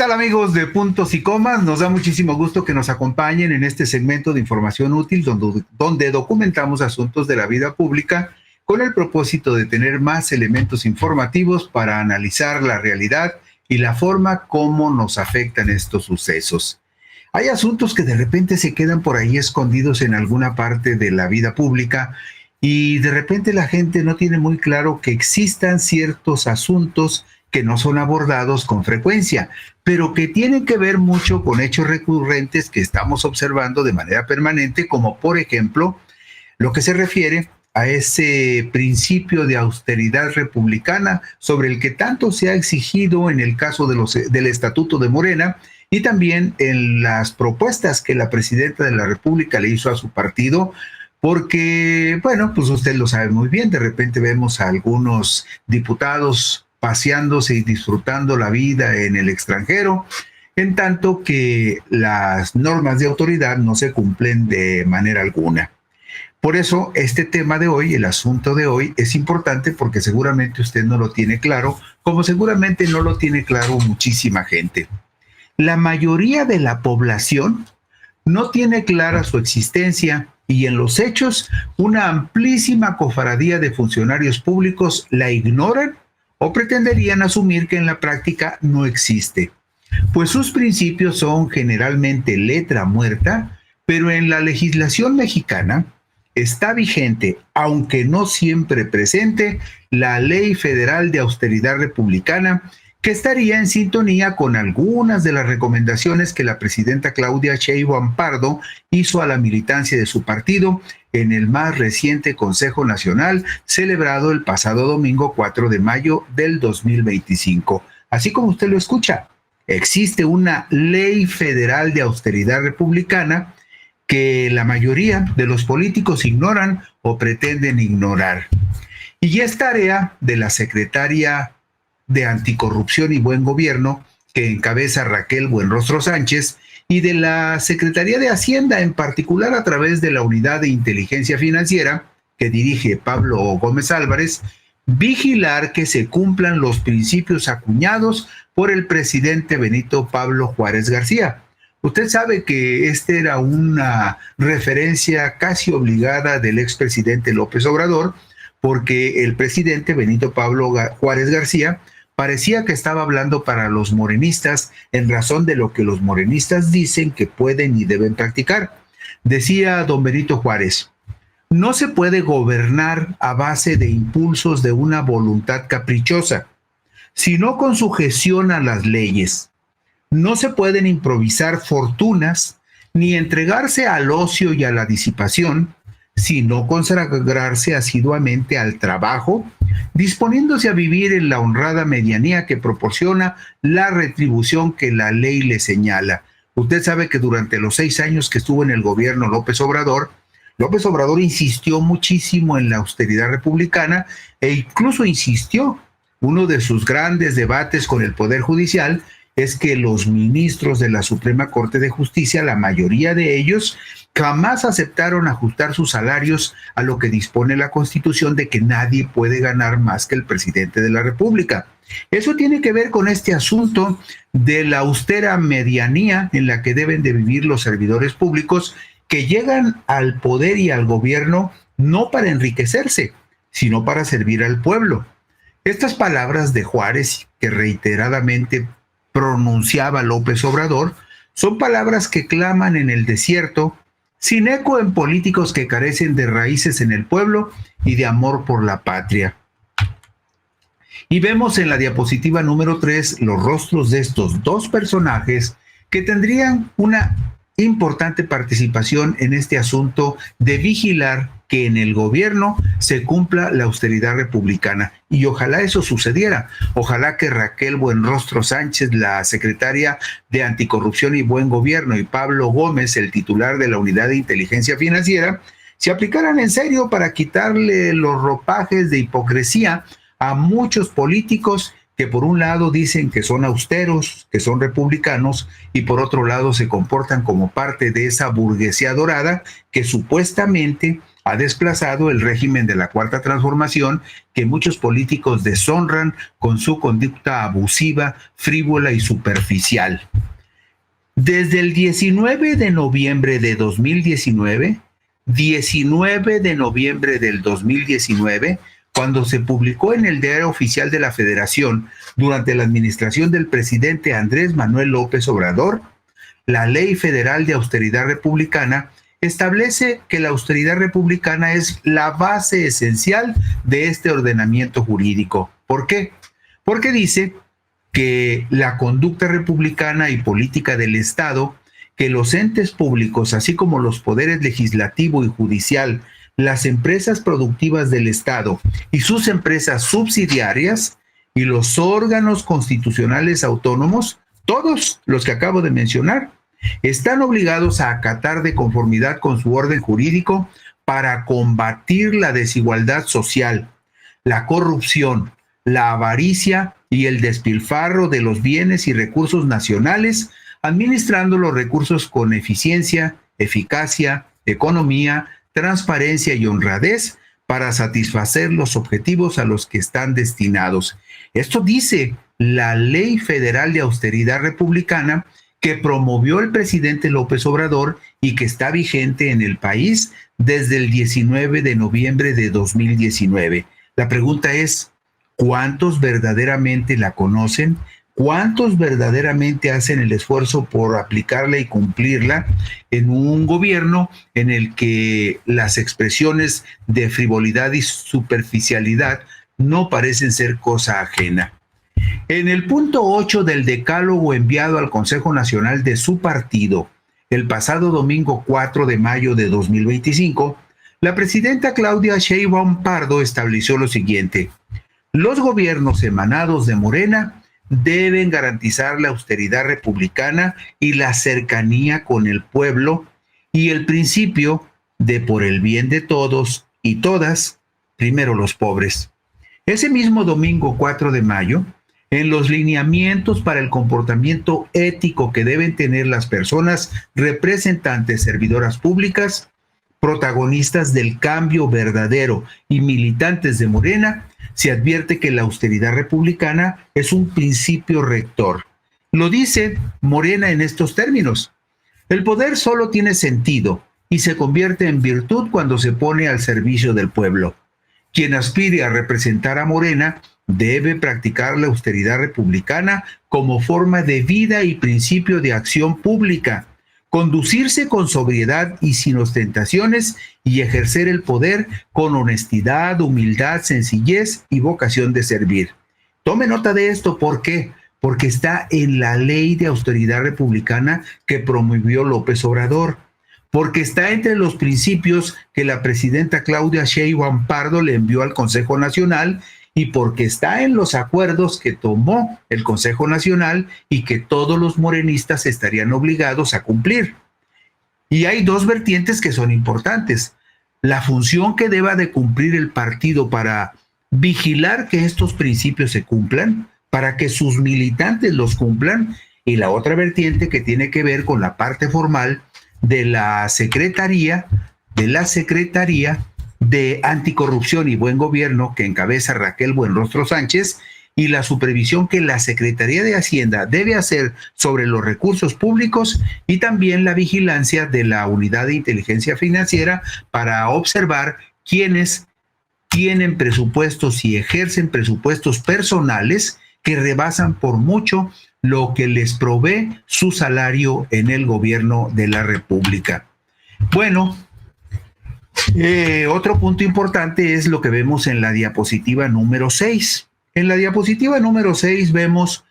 tal, amigos de Puntos y Comas? Nos da muchísimo gusto que nos acompañen en este segmento de información útil donde documentamos asuntos de la vida pública con el propósito de tener más elementos informativos para analizar la realidad y la forma como nos afectan estos sucesos. Hay asuntos que de repente se quedan por ahí escondidos en alguna parte de la vida pública y de repente la gente no tiene muy claro que existan ciertos asuntos que no son abordados con frecuencia, pero que tienen que ver mucho con hechos recurrentes que estamos observando de manera permanente, como por ejemplo lo que se refiere a ese principio de austeridad republicana sobre el que tanto se ha exigido en el caso del Estatuto de Morena y también en las propuestas que la presidenta de la República le hizo a su partido, porque, bueno, pues usted lo sabe muy bien, de repente vemos a algunos diputados paseándose y disfrutando la vida en el extranjero, en tanto que las normas de autoridad no se cumplen de manera alguna. Por eso este tema de hoy, el asunto de hoy, es importante porque seguramente usted no lo tiene claro, como seguramente no lo tiene claro muchísima gente. La mayoría de la población no tiene clara su existencia y en los hechos una amplísima cofradía de funcionarios públicos la ignoran o pretenderían asumir que en la práctica no existe, pues sus principios son generalmente letra muerta, pero en la legislación mexicana está vigente, aunque no siempre presente, la Ley Federal de Austeridad Republicana, que estaría en sintonía con algunas de las recomendaciones que la presidenta Claudia Sheinbaum Pardo hizo a la militancia de su partido en el más reciente Consejo Nacional celebrado el pasado domingo 4 de mayo del 2025. Así como usted lo escucha, existe una Ley Federal de Austeridad Republicana que la mayoría de los políticos ignoran o pretenden ignorar. Y es tarea de la secretaria de Anticorrupción y Buen Gobierno, que encabeza Raquel Buenrostro Sánchez, y de la Secretaría de Hacienda, en particular a través de la Unidad de Inteligencia Financiera, que dirige Pablo Gómez Álvarez, vigilar que se cumplan los principios acuñados por el presidente Benito Pablo Juárez García. Usted sabe que esta era una referencia casi obligada del expresidente López Obrador, porque el presidente Benito Pablo Juárez García parecía que estaba hablando para los morenistas en razón de lo que los morenistas dicen que pueden y deben practicar. Decía don Benito Juárez: no se puede gobernar a base de impulsos de una voluntad caprichosa, sino con sujeción a las leyes. No se pueden improvisar fortunas ni entregarse al ocio y a la disipación, sino consagrarse asiduamente al trabajo, disponiéndose a vivir en la honrada medianía que proporciona la retribución que la ley le señala. Usted sabe que durante los 6 años que estuvo en el gobierno López Obrador insistió muchísimo en la austeridad republicana e incluso insistió. Uno de sus grandes debates con el Poder Judicial es que los ministros de la Suprema Corte de Justicia, la mayoría de ellos, jamás aceptaron ajustar sus salarios a lo que dispone la Constitución de que nadie puede ganar más que el presidente de la República. Eso tiene que ver con este asunto de la austera medianía en la que deben de vivir los servidores públicos que llegan al poder y al gobierno no para enriquecerse, sino para servir al pueblo. Estas palabras de Juárez, que reiteradamente pronunciaba López Obrador, son palabras que claman en el desierto, sin eco en políticos que carecen de raíces en el pueblo y de amor por la patria. Y vemos en la diapositiva número 3 los rostros de estos dos personajes que tendrían una importante participación en este asunto de vigilar que en el gobierno se cumpla la austeridad republicana. Y ojalá eso sucediera. Ojalá que Raquel Buenrostro Sánchez, la secretaria de Anticorrupción y Buen Gobierno, y Pablo Gómez, el titular de la Unidad de Inteligencia Financiera, se aplicaran en serio para quitarle los ropajes de hipocresía a muchos políticos que por un lado dicen que son austeros, que son republicanos, y por otro lado se comportan como parte de esa burguesía dorada que supuestamente ha desplazado el régimen de la Cuarta Transformación que muchos políticos deshonran con su conducta abusiva, frívola y superficial. Desde el 19 de noviembre de 2019, 19 de noviembre del 2019, cuando se publicó en el Diario Oficial de la Federación durante la administración del presidente Andrés Manuel López Obrador, la Ley Federal de Austeridad Republicana establece que la austeridad republicana es la base esencial de este ordenamiento jurídico. ¿Por qué? Porque dice que la conducta republicana y política del Estado, que los entes públicos, así como los poderes legislativo y judicial, las empresas productivas del Estado y sus empresas subsidiarias y los órganos constitucionales autónomos, todos los que acabo de mencionar, están obligados a acatar de conformidad con su orden jurídico para combatir la desigualdad social, la corrupción, la avaricia y el despilfarro de los bienes y recursos nacionales, administrando los recursos con eficiencia, eficacia, economía, transparencia y honradez para satisfacer los objetivos a los que están destinados. Esto dice la Ley Federal de Austeridad Republicana que promovió el presidente López Obrador y que está vigente en el país desde el 19 de noviembre de 2019. La pregunta es, ¿cuántos verdaderamente la conocen? ¿Cuántos verdaderamente hacen el esfuerzo por aplicarla y cumplirla en un gobierno en el que las expresiones de frivolidad y superficialidad no parecen ser cosa ajena? En el punto 8 del decálogo enviado al Consejo Nacional de su partido el pasado domingo 4 de mayo de 2025, la presidenta Claudia Sheinbaum Pardo estableció lo siguiente: los gobiernos emanados de Morena deben garantizar la austeridad republicana y la cercanía con el pueblo y el principio de por el bien de todos y todas, primero los pobres. Ese mismo domingo 4 de mayo, en los lineamientos para el comportamiento ético que deben tener las personas representantes servidoras públicas, protagonistas del cambio verdadero y militantes de Morena, se advierte que la austeridad republicana es un principio rector. Lo dice Morena en estos términos: el poder solo tiene sentido y se convierte en virtud cuando se pone al servicio del pueblo. Quien aspire a representar a Morena debe practicar la austeridad republicana como forma de vida y principio de acción pública, conducirse con sobriedad y sin ostentaciones y ejercer el poder con honestidad, humildad, sencillez y vocación de servir. Tome nota de esto, ¿por qué? Porque está en la Ley de Austeridad Republicana que promovió López Obrador, porque está entre los principios que la presidenta Claudia Sheinbaum Pardo le envió al Consejo Nacional y porque está en los acuerdos que tomó el Consejo Nacional y que todos los morenistas estarían obligados a cumplir. Y hay dos vertientes que son importantes: la función que deba de cumplir el partido para vigilar que estos principios se cumplan, para que sus militantes los cumplan, y la otra vertiente que tiene que ver con la parte formal de la Secretaría de Anticorrupción y Buen Gobierno que encabeza Raquel Buenrostro Sánchez, y la supervisión que la Secretaría de Hacienda debe hacer sobre los recursos públicos, y también la vigilancia de la Unidad de Inteligencia Financiera para observar quiénes tienen presupuestos y ejercen presupuestos personales que rebasan por mucho lo que les provee su salario en el gobierno de la República. Bueno, otro punto importante es lo que vemos en la diapositiva número 6. En la diapositiva número 6 vemos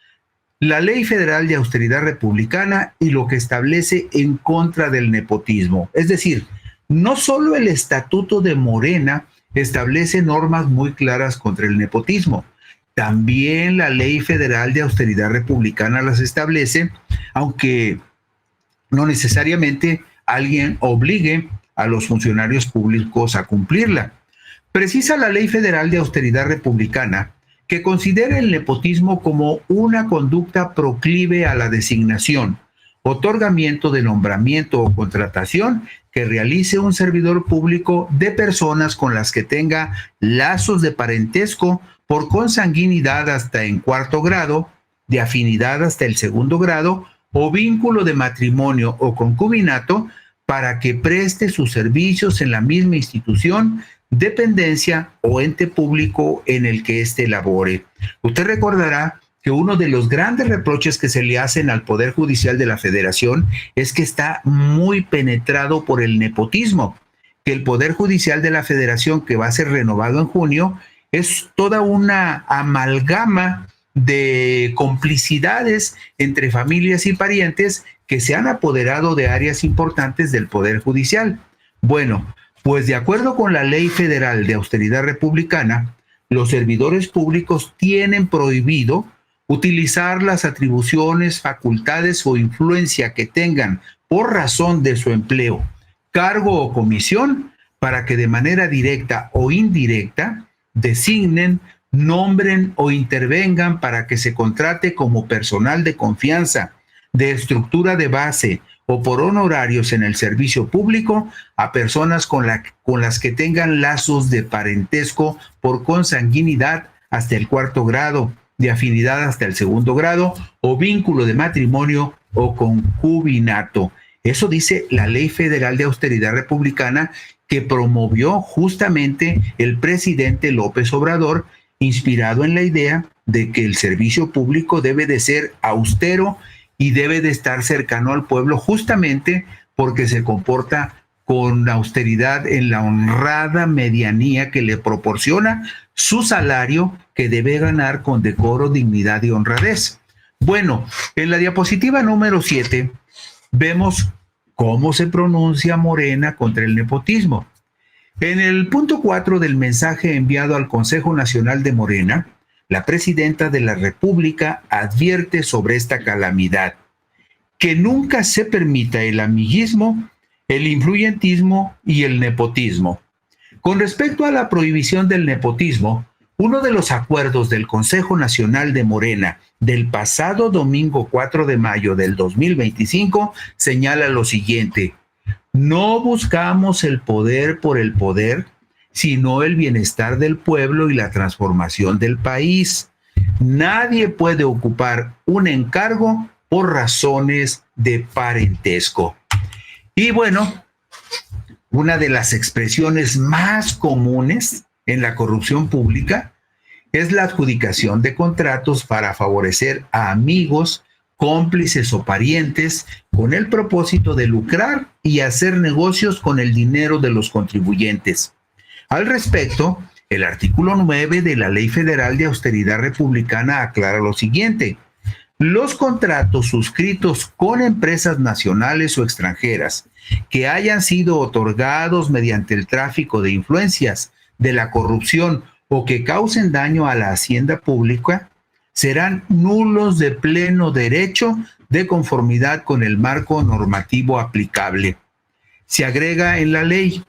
la Ley Federal de Austeridad Republicana y lo que establece en contra del nepotismo. Es decir, no solo el Estatuto de Morena establece normas muy claras contra el nepotismo, también la Ley Federal de Austeridad Republicana las establece, aunque no necesariamente alguien obligue a los funcionarios públicos a cumplirla. Precisa la Ley Federal de Austeridad Republicana que considera el nepotismo como una conducta proclive a la designación, otorgamiento de nombramiento o contratación que realice un servidor público de personas con las que tenga lazos de parentesco por consanguinidad hasta en 4º grado, de afinidad hasta el 2º grado o vínculo de matrimonio o concubinato para que preste sus servicios en la misma institución, dependencia o ente público en el que éste labore. Usted recordará que uno de los grandes reproches que se le hacen al Poder Judicial de la Federación es que está muy penetrado por el nepotismo, que el Poder Judicial de la Federación, que va a ser renovado en junio, es toda una amalgama de complicidades entre familias y parientes que se han apoderado de áreas importantes del Poder Judicial. Bueno, pues de acuerdo con la Ley Federal de Austeridad Republicana, los servidores públicos tienen prohibido utilizar las atribuciones, facultades o influencia que tengan por razón de su empleo, cargo o comisión para que de manera directa o indirecta designen, nombren o intervengan para que se contrate como personal de confianza, de estructura de base o por honorarios en el servicio público a personas con las que tengan lazos de parentesco por consanguinidad hasta el 4º grado, de afinidad hasta el 2º grado o vínculo de matrimonio o concubinato. Eso dice la Ley Federal de Austeridad Republicana que promovió justamente el presidente López Obrador, inspirado en la idea de que el servicio público debe de ser austero y debe de estar cercano al pueblo justamente porque se comporta con austeridad en la honrada medianía que le proporciona su salario que debe ganar con decoro, dignidad y honradez. Bueno, en la diapositiva número 7 vemos cómo se pronuncia Morena contra el nepotismo. En el punto 4 del mensaje enviado al Consejo Nacional de Morena, la presidenta de la República advierte sobre esta calamidad, que nunca se permita el amiguismo, el influyentismo y el nepotismo. Con respecto a la prohibición del nepotismo, uno de los acuerdos del Consejo Nacional de Morena del pasado domingo 4 de mayo del 2025 señala lo siguiente: no buscamos el poder por el poder, sino el bienestar del pueblo y la transformación del país. Nadie puede ocupar un encargo por razones de parentesco. Y bueno, una de las expresiones más comunes en la corrupción pública es la adjudicación de contratos para favorecer a amigos, cómplices o parientes con el propósito de lucrar y hacer negocios con el dinero de los contribuyentes. Al respecto, el artículo 9 de la Ley Federal de Austeridad Republicana aclara lo siguiente: los contratos suscritos con empresas nacionales o extranjeras que hayan sido otorgados mediante el tráfico de influencias, de la corrupción o que causen daño a la hacienda pública serán nulos de pleno derecho de conformidad con el marco normativo aplicable. Se agrega en la ley: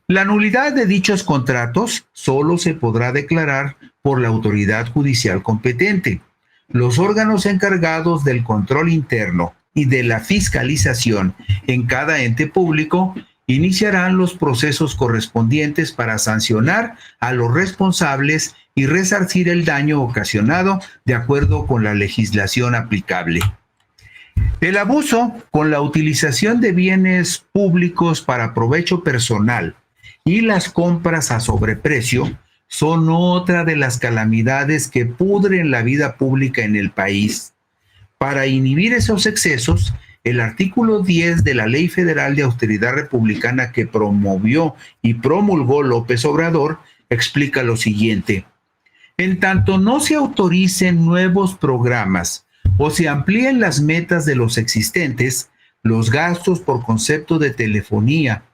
la nulidad de dichos contratos solo se podrá declarar por la autoridad judicial competente. Los órganos encargados del control interno y de la fiscalización en cada ente público iniciarán los procesos correspondientes para sancionar a los responsables y resarcir el daño ocasionado de acuerdo con la legislación aplicable. El abuso con la utilización de bienes públicos para provecho personal y las compras a sobreprecio son otra de las calamidades que pudren la vida pública en el país. Para inhibir esos excesos, el artículo 10 de la Ley Federal de Austeridad Republicana que promovió y promulgó López Obrador explica lo siguiente: en tanto no se autoricen nuevos programas o se amplíen las metas de los existentes, los gastos por concepto de telefonía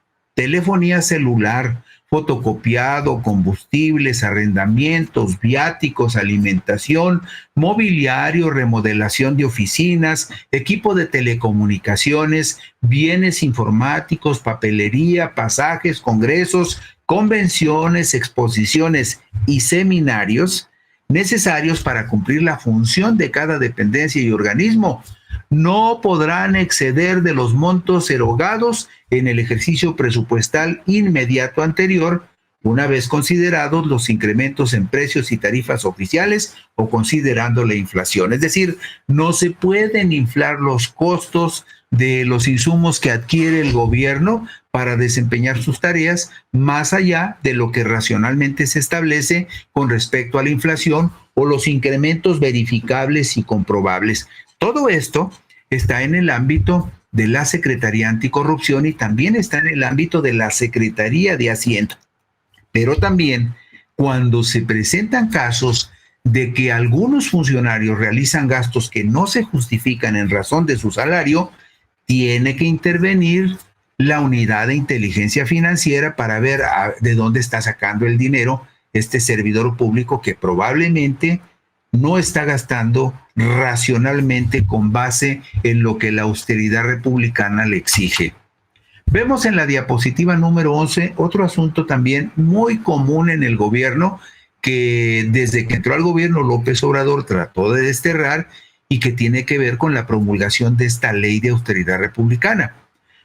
celular, fotocopiado, combustibles, arrendamientos, viáticos, alimentación, mobiliario, remodelación de oficinas, equipo de telecomunicaciones, bienes informáticos, papelería, pasajes, congresos, convenciones, exposiciones y seminarios necesarios para cumplir la función de cada dependencia y organismo. No podrán exceder de los montos erogados en el ejercicio presupuestal inmediato anterior, una vez considerados los incrementos en precios y tarifas oficiales o considerando la inflación. Es decir, no se pueden inflar los costos de los insumos que adquiere el gobierno para desempeñar sus tareas más allá de lo que racionalmente se establece con respecto a la inflación o los incrementos verificables y comprobables. Todo esto está en el ámbito de la Secretaría Anticorrupción y también está en el ámbito de la Secretaría de Hacienda. Pero también cuando se presentan casos de que algunos funcionarios realizan gastos que no se justifican en razón de su salario, tiene que intervenir la unidad de inteligencia financiera para ver de dónde está sacando el dinero este servidor público que probablemente no está gastando racionalmente con base en lo que la austeridad republicana le exige. Vemos en la diapositiva número 11 otro asunto también muy común en el gobierno que desde que entró al gobierno López Obrador trató de desterrar y que tiene que ver con la promulgación de esta ley de austeridad republicana.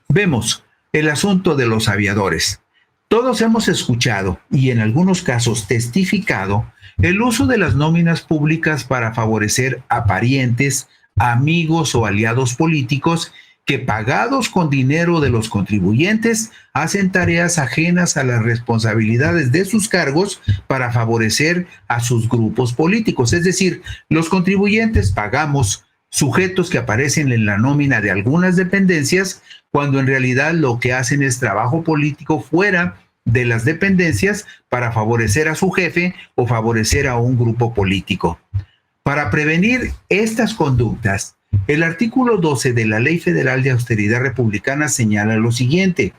Vemos el asunto de los aviadores. Todos hemos escuchado y en algunos casos testificado el uso de las nóminas públicas para favorecer a parientes, amigos o aliados políticos que pagados con dinero de los contribuyentes hacen tareas ajenas a las responsabilidades de sus cargos para favorecer a sus grupos políticos. Es decir, los contribuyentes pagamos sujetos que aparecen en la nómina de algunas dependencias cuando en realidad lo que hacen es trabajo político fuera de las dependencias para favorecer a su jefe o favorecer a un grupo político. Para prevenir estas conductas, el artículo 12 de la Ley Federal de Austeridad Republicana señala lo siguiente: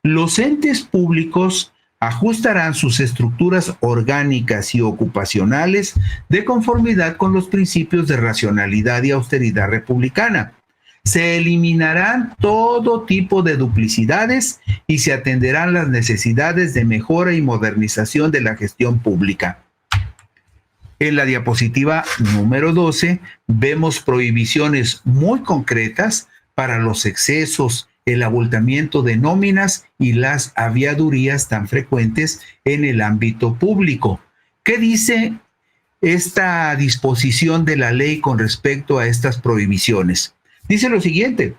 los entes públicos ajustarán sus estructuras orgánicas y ocupacionales de conformidad con los principios de racionalidad y austeridad republicana. Se eliminarán todo tipo de duplicidades y se atenderán las necesidades de mejora y modernización de la gestión pública. En la diapositiva número 12 vemos prohibiciones muy concretas para los excesos, el abultamiento de nóminas y las aviadurías tan frecuentes en el ámbito público. ¿Qué dice esta disposición de la ley con respecto a estas prohibiciones? Dice lo siguiente,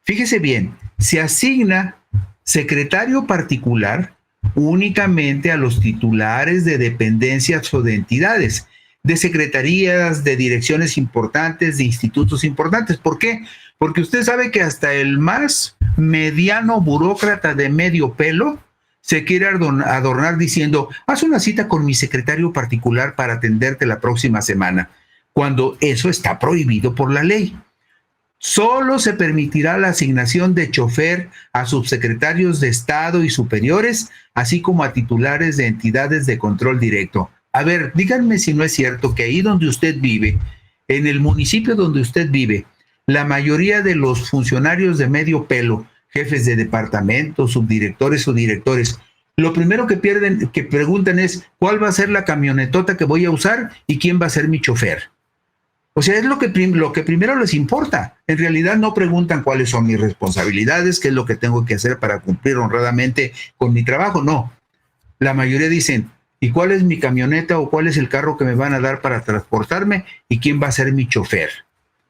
fíjese bien, se asigna secretario particular únicamente a los titulares de dependencias o de entidades, de secretarías, de direcciones importantes, de institutos importantes. ¿Por qué? Porque usted sabe que hasta el más mediano burócrata de medio pelo se quiere adornar diciendo, haz una cita con mi secretario particular para atenderte la próxima semana, cuando eso está prohibido por la ley. Solo se permitirá la asignación de chofer a subsecretarios de Estado y superiores, así como a titulares de entidades de control directo. A ver, díganme si no es cierto que ahí donde usted vive, en el municipio donde usted vive, la mayoría de los funcionarios de medio pelo, jefes de departamento, subdirectores o directores, lo primero que preguntan es, ¿cuál va a ser la camionetota que voy a usar y quién va a ser mi chofer? O sea, es lo que primero les importa. En realidad no preguntan cuáles son mis responsabilidades, qué es lo que tengo que hacer para cumplir honradamente con mi trabajo. No. La mayoría dicen, ¿y cuál es mi camioneta o cuál es el carro que me van a dar para transportarme? ¿Y quién va a ser mi chofer?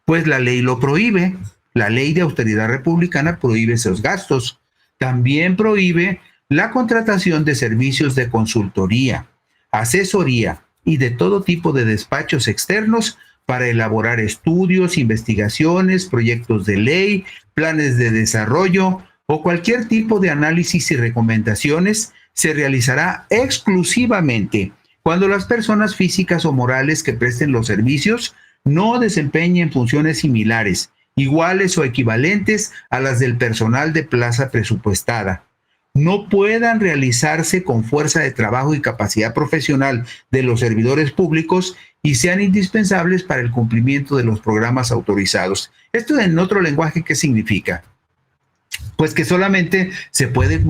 Pues la ley lo prohíbe. La ley de austeridad republicana prohíbe esos gastos. También prohíbe la contratación de servicios de consultoría, asesoría y de todo tipo de despachos externos para elaborar estudios, investigaciones, proyectos de ley, planes de desarrollo o cualquier tipo de análisis y recomendaciones. Se realizará exclusivamente cuando las personas físicas o morales que presten los servicios no desempeñen funciones similares, iguales o equivalentes a las del personal de plaza presupuestada, no puedan realizarse con fuerza de trabajo y capacidad profesional de los servidores públicos y sean indispensables para el cumplimiento de los programas autorizados. Esto en otro lenguaje, ¿qué significa? Pues que solamente se puede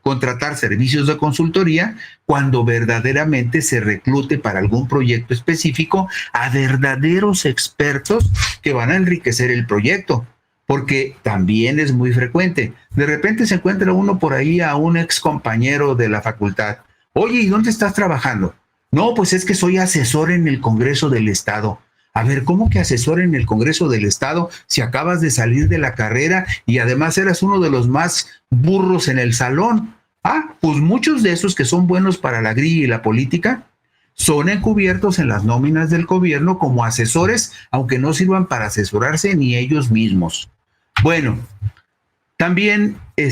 contratar servicios de consultoría cuando verdaderamente se reclute para algún proyecto específico a verdaderos expertos que van a enriquecer el proyecto, porque también es muy frecuente. De repente se encuentra uno por ahí a un ex compañero de la facultad. Oye, ¿y dónde estás trabajando? No, pues es que soy asesor en el Congreso del Estado. A ver, ¿cómo que asesor en el Congreso del Estado si acabas de salir de la carrera y además eras uno de los más burros en el salón? Ah, pues muchos de esos que son buenos para la grilla y la política son encubiertos en las nóminas del gobierno como asesores, aunque no sirvan para asesorarse ni ellos mismos. Bueno, también se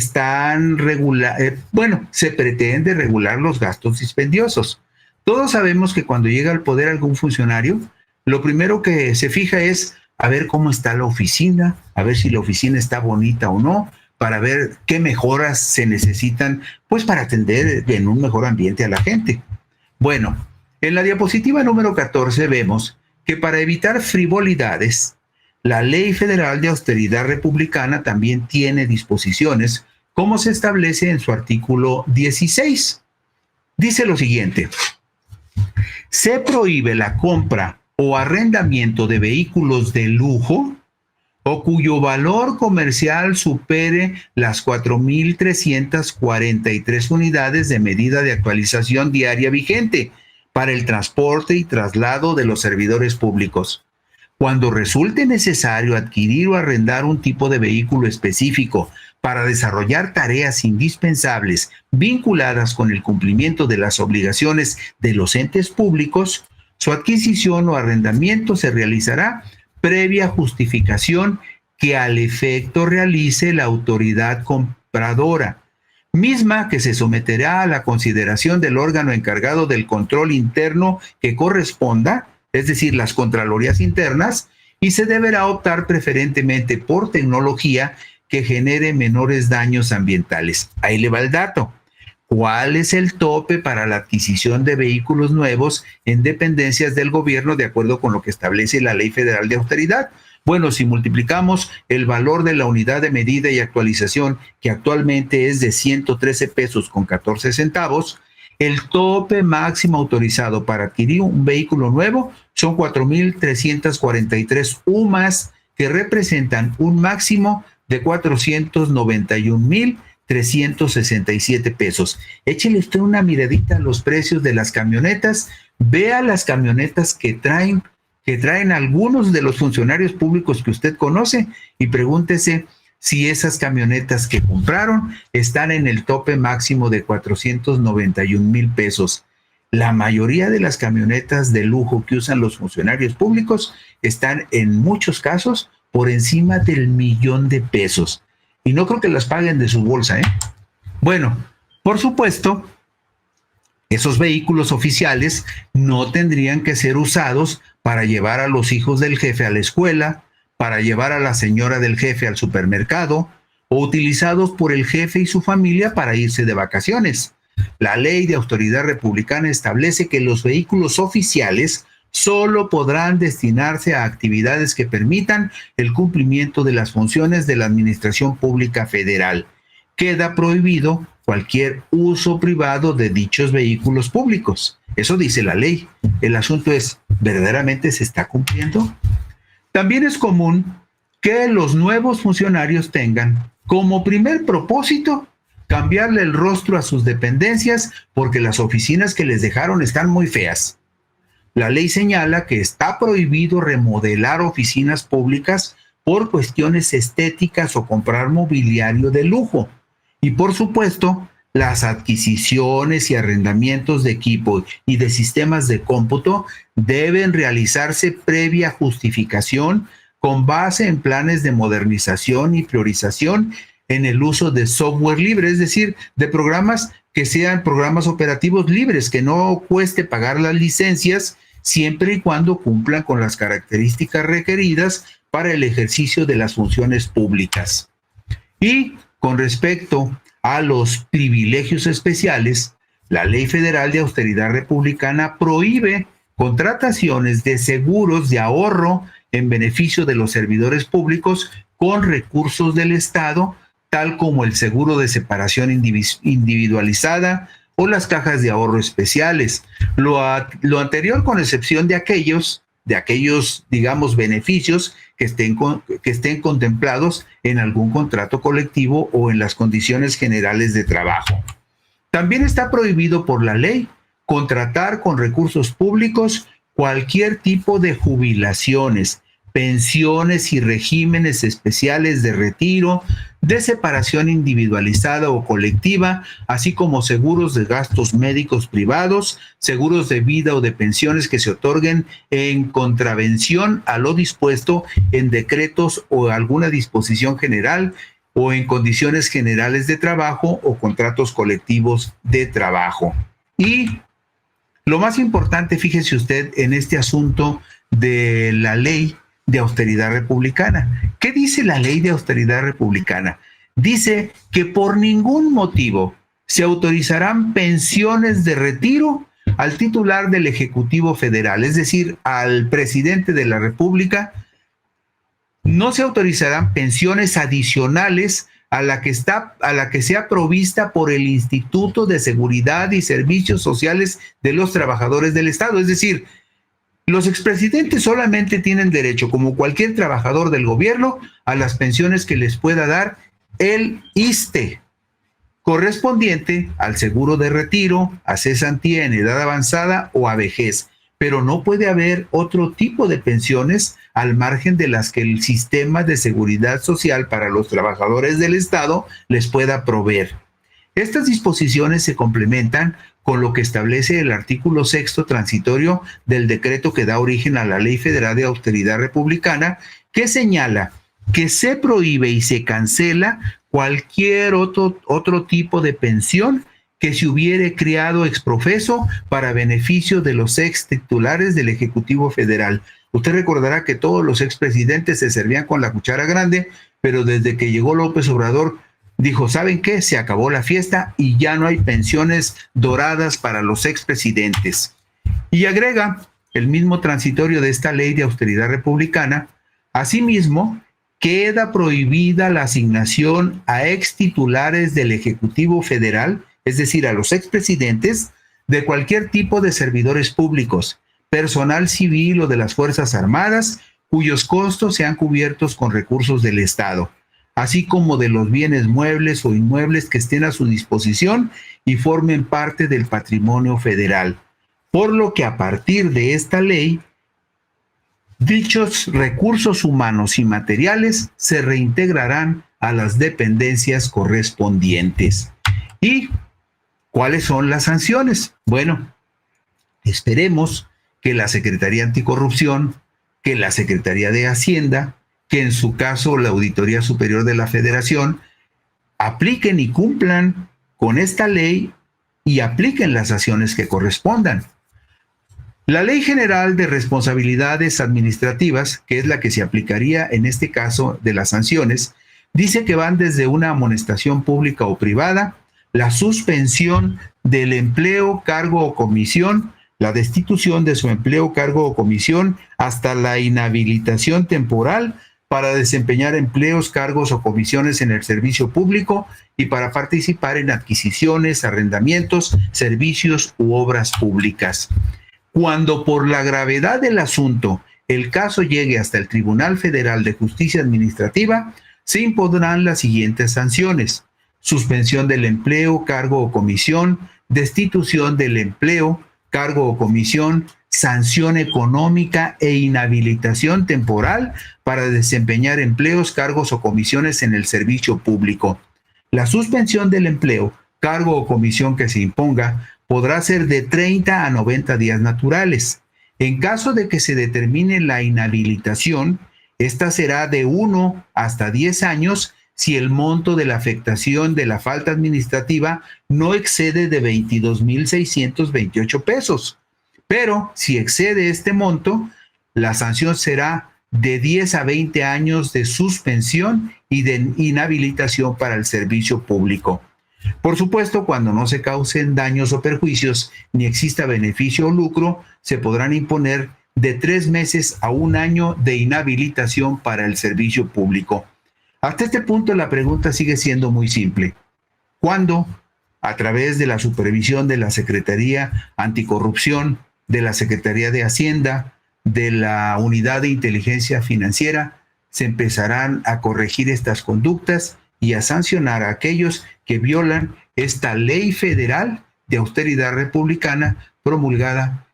pretende regular los gastos dispendiosos. Todos sabemos que cuando llega al poder algún funcionario, lo primero que se fija es a ver cómo está la oficina, a ver si la oficina está bonita o no, para ver qué mejoras se necesitan, pues para atender en un mejor ambiente a la gente. Bueno, en la diapositiva número 14 vemos que para evitar frivolidades, la Ley Federal de Austeridad Republicana también tiene disposiciones, como se establece en su artículo 16. Dice lo siguiente: se prohíbe la compra o arrendamiento de vehículos de lujo o cuyo valor comercial supere las 4.343 unidades de medida de actualización diaria vigente para el transporte y traslado de los servidores públicos. Cuando resulte necesario adquirir o arrendar un tipo de vehículo específico para desarrollar tareas indispensables vinculadas con el cumplimiento de las obligaciones de los entes públicos, su adquisición o arrendamiento se realizará previa justificación que al efecto realice la autoridad compradora, misma que se someterá a la consideración del órgano encargado del control interno que corresponda, es decir, las contralorías internas, y se deberá optar preferentemente por tecnología que genere menores daños ambientales. Ahí le va el dato. ¿Cuál es el tope para la adquisición de vehículos nuevos en dependencias del gobierno de acuerdo con lo que establece la Ley Federal de Austeridad? Bueno, si multiplicamos el valor de la unidad de medida y actualización, que actualmente es de 113 pesos con 14 centavos, el tope máximo autorizado para adquirir un vehículo nuevo son 4.343 UMAS, que representan un máximo de 491,367 pesos. Échele usted una miradita a los precios de las camionetas, vea las camionetas que traen algunos de los funcionarios públicos que usted conoce y pregúntese si esas camionetas que compraron están en el tope máximo de 491,000 pesos. La mayoría de las camionetas de lujo que usan los funcionarios públicos están en muchos casos por encima del 1,000,000 de pesos. Y no creo que las paguen de su bolsa, ¿eh? Bueno, por supuesto, esos vehículos oficiales no tendrían que ser usados para llevar a los hijos del jefe a la escuela, para llevar a la señora del jefe al supermercado, o utilizados por el jefe y su familia para irse de vacaciones. La Ley de Austeridad Republicana establece que los vehículos oficiales solo podrán destinarse a actividades que permitan el cumplimiento de las funciones de la Administración Pública Federal. Queda prohibido cualquier uso privado de dichos vehículos públicos. Eso dice la ley. El asunto es, ¿verdaderamente se está cumpliendo? También es común que los nuevos funcionarios tengan como primer propósito cambiarle el rostro a sus dependencias porque las oficinas que les dejaron están muy feas. La ley señala que está prohibido remodelar oficinas públicas por cuestiones estéticas o comprar mobiliario de lujo. Y por supuesto, las adquisiciones y arrendamientos de equipo y de sistemas de cómputo deben realizarse previa justificación con base en planes de modernización y priorización en el uso de software libre, es decir, de programas que sean programas operativos libres, que no cueste pagar las licencias siempre y cuando cumplan con las características requeridas para el ejercicio de las funciones públicas. Y con respecto a los privilegios especiales, la Ley Federal de Austeridad Republicana prohíbe contrataciones de seguros de ahorro en beneficio de los servidores públicos con recursos del Estado tal como el seguro de separación individualizada o las cajas de ahorro especiales. Lo anterior con excepción de aquellos, digamos, beneficios que estén contemplados en algún contrato colectivo o en las condiciones generales de trabajo. También está prohibido por la ley contratar con recursos públicos cualquier tipo de jubilaciones, pensiones y regímenes especiales de retiro, de separación individualizada o colectiva, así como seguros de gastos médicos privados, seguros de vida o de pensiones que se otorguen en contravención a lo dispuesto en decretos o alguna disposición general o en condiciones generales de trabajo o contratos colectivos de trabajo. Y lo más importante, fíjese usted, en este asunto de la ley de austeridad republicana. ¿Qué dice la ley de austeridad republicana? Dice que por ningún motivo se autorizarán pensiones de retiro al titular del Ejecutivo Federal, es decir, al presidente de la República. No se autorizarán pensiones adicionales a la que sea provista por el Instituto de Seguridad y Servicios Sociales de los Trabajadores del Estado. Es decir, los expresidentes solamente tienen derecho, como cualquier trabajador del gobierno, a las pensiones que les pueda dar el ISSSTE, correspondiente al seguro de retiro, a cesantía en edad avanzada o a vejez. Pero no puede haber otro tipo de pensiones al margen de las que el sistema de seguridad social para los trabajadores del Estado les pueda proveer. Estas disposiciones se complementan con lo que establece el artículo 6 transitorio del decreto que da origen a la Ley Federal de Austeridad Republicana, que señala que se prohíbe y se cancela cualquier otro tipo de pensión que se hubiere creado exprofeso para beneficio de los ex titulares del Ejecutivo Federal. Usted recordará que todos los expresidentes se servían con la cuchara grande, pero desde que llegó López Obrador dijo, ¿saben qué? Se acabó la fiesta y ya no hay pensiones doradas para los expresidentes. Y agrega el mismo transitorio de esta ley de austeridad republicana, asimismo, queda prohibida la asignación a ex titulares del Ejecutivo Federal, es decir, a los expresidentes, de cualquier tipo de servidores públicos, personal civil o de las Fuerzas Armadas, cuyos costos sean cubiertos con recursos del Estado, así como de los bienes muebles o inmuebles que estén a su disposición y formen parte del patrimonio federal. Por lo que a partir de esta ley, dichos recursos humanos y materiales se reintegrarán a las dependencias correspondientes. ¿Y cuáles son las sanciones? Bueno, esperemos que la Secretaría Anticorrupción, que la Secretaría de Hacienda, que en su caso la Auditoría Superior de la Federación, apliquen y cumplan con esta ley y apliquen las sanciones que correspondan. La Ley General de Responsabilidades Administrativas, que es la que se aplicaría en este caso de las sanciones, dice que van desde una amonestación pública o privada, la suspensión del empleo, cargo o comisión, la destitución de su empleo, cargo o comisión, hasta la inhabilitación temporal para desempeñar empleos, cargos o comisiones en el servicio público y para participar en adquisiciones, arrendamientos, servicios u obras públicas. Cuando por la gravedad del asunto el caso llegue hasta el Tribunal Federal de Justicia Administrativa, se impondrán las siguientes sanciones: suspensión del empleo, cargo o comisión, destitución del empleo, cargo o comisión, sanción económica e inhabilitación temporal para desempeñar empleos, cargos o comisiones en el servicio público. La suspensión del empleo, cargo o comisión que se imponga podrá ser de 30 a 90 días naturales. En caso de que se determine la inhabilitación, esta será de 1 hasta 10 años si el monto de la afectación de la falta administrativa no excede de 22,628 pesos. Pero si excede este monto, la sanción será de 10 a 20 años de suspensión y de inhabilitación para el servicio público. Por supuesto, cuando no se causen daños o perjuicios, ni exista beneficio o lucro, se podrán imponer de 3 meses a 1 año de inhabilitación para el servicio público. Hasta este punto la pregunta sigue siendo muy simple. ¿Cuándo, a través de la supervisión de la Secretaría Anticorrupción, de la Secretaría de Hacienda, de la Unidad de Inteligencia Financiera, se empezarán a corregir estas conductas y a sancionar a aquellos que violan esta ley federal de austeridad republicana promulgada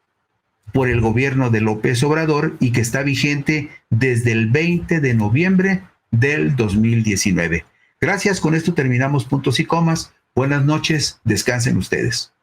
por el gobierno de López Obrador y que está vigente desde el 20 de noviembre del 2019? Gracias, con esto terminamos puntos y comas. Buenas noches, descansen ustedes.